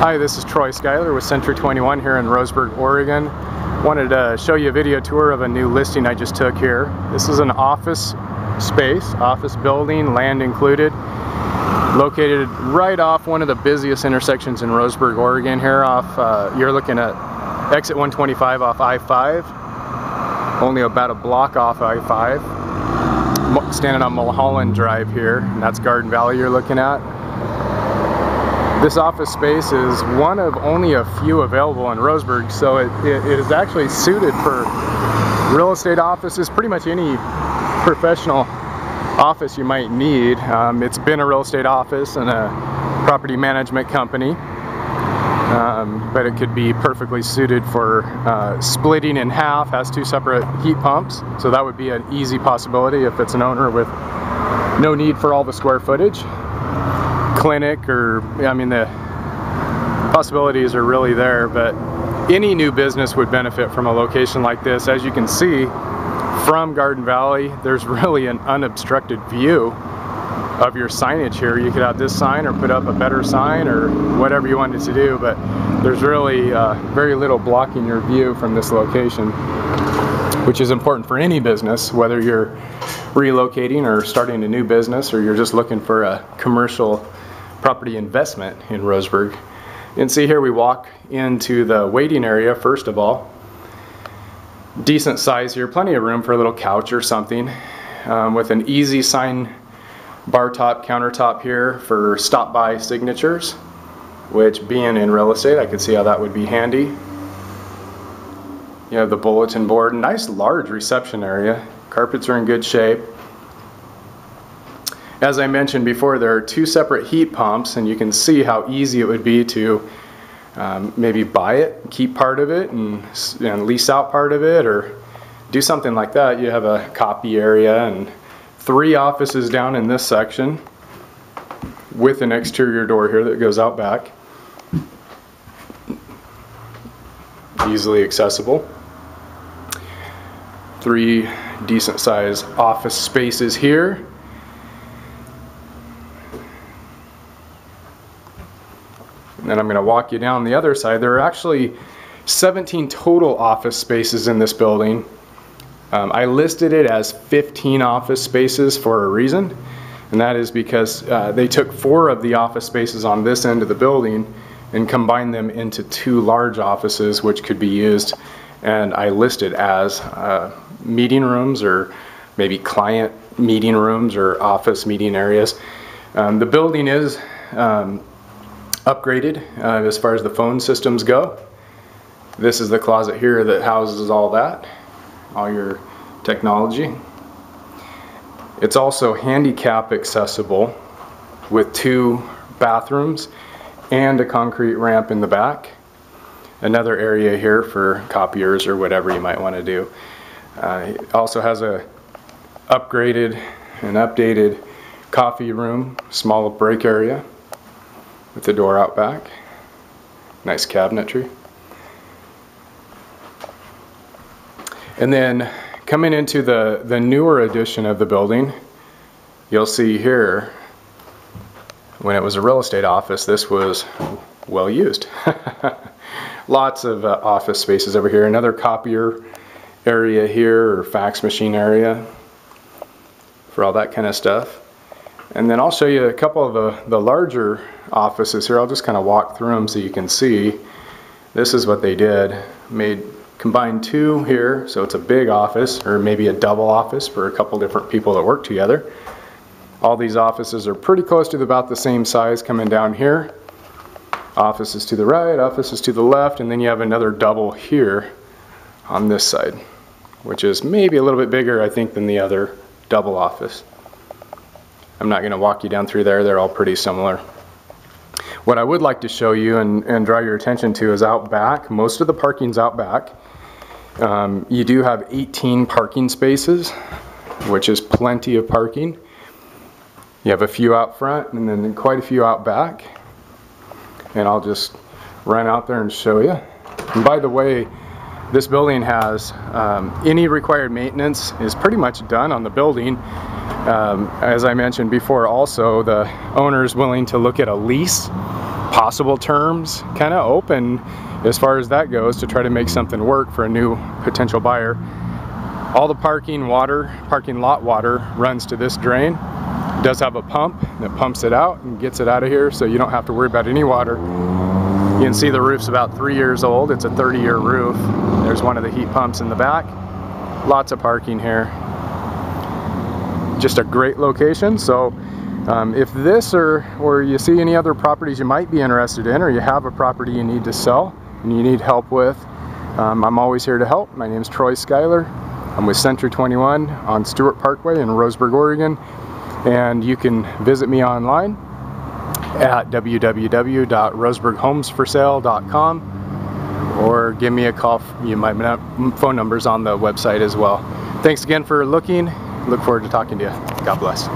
Hi, this is Schuyler with Century 21 here in Roseburg, Oregon. Wanted to show you a video tour of a new listing I just took here. This is an office space, office building, land included, located right off one of the busiest intersections in Roseburg, Oregon here off, you're looking at exit 125 off I-5, only about a block off I-5, standing on Mulholland Drive here, and that's Garden Valley you're looking at. This office space is one of only a few available in Roseburg, so it is actually suited for real estate offices, pretty much any professional office you might need. It's been a real estate office and a property management company, but it could be perfectly suited for splitting in half, has two separate heat pumps, so that would be an easy possibility if it's an owner with no need for all the square footage. Clinic, or I mean, the possibilities are really there, but any new business would benefit from a location like this. As you can see from Garden Valley, there's really an unobstructed view of your signage here. You could have this sign or put up a better sign or whatever you wanted to do, but there's really very little blocking your view from this location, which is important for any business, whether you're relocating or starting a new business, or you're just looking for a commercial property investment in Roseburg. And see, here we walk into the waiting area. First of all, decent size here, plenty of room for a little couch or something, with an easy sign bar top countertop here for stop by signatures, which, being in real estate, I could see how that would be handy. You have the bulletin board, nice large reception area, carpets are in good shape. As I mentioned before, there are two separate heat pumps, and you can see how easy it would be to maybe buy it, keep part of it, and lease out part of it, or do something like that. You have a copy area and 3 offices down in this section with an exterior door here that goes out back. Easily accessible. 3 decent sized office spaces here. And then I'm going to walk you down the other side. There are actually 17 total office spaces in this building. I listed it as 15 office spaces for a reason, and that is because they took 4 of the office spaces on this end of the building and combined them into 2 large offices, which could be used, and I listed as meeting rooms, or maybe client meeting rooms, or office meeting areas. The building is upgraded as far as the phone systems go. This is the closet here that houses all that, all your technology. It's also handicap accessible with 2 bathrooms and a concrete ramp in the back. Another area here for copiers or whatever you might want to do. It also has a upgraded and updated coffee room, small break area with the door out back. Nice cabinetry. And then coming into the newer edition of the building, you'll see here, when it was a real estate office, this was well used. Lots of office spaces over here. Another copier area here, or fax machine area for all that kind of stuff. And then I'll show you a couple of the larger offices here. I'll just kind of walk through them so you can see. This is what they did. Combined 2 here, so it's a big office, or maybe a double office for a couple different people that work together. All these offices are pretty close to about the same size coming down here. Offices to the right, offices to the left, and then you have another double here on this side, which is maybe a little bit bigger, I think, than the other double office. I'm not going to walk you down through there. They're all pretty similar. What I would like to show you and draw your attention to is out back. Most of the parking's out back. You do have 18 parking spaces, which is plenty of parking. You have a few out front and then quite a few out back. And I'll just run out there and show you. And by the way, this building has any required maintenance is pretty much done on the building. As I mentioned before, also the owner is willing to look at a lease possible terms, kind of open as far as that goes to try to make something work for a new potential buyer. All the parking lot water runs to this drain. It does have a pump that pumps it out and gets it out of here, so you don't have to worry about any water. You can see the roof's about 3 years old. It's a 30-year roof. There's one of the heat pumps in the back. Lots of parking here. Just a great location. So if this or you see any other properties you might be interested in, or you have a property you need to sell and you need help with, I'm always here to help. My name is Schuyler. I'm with Century 21 on Stewart Parkway in Roseburg, Oregon, and you can visit me online at www.roseburghomesforsale.com, or give me a call. My phone number's on the website as well. Thanks again for looking. Look forward to talking to you. God bless.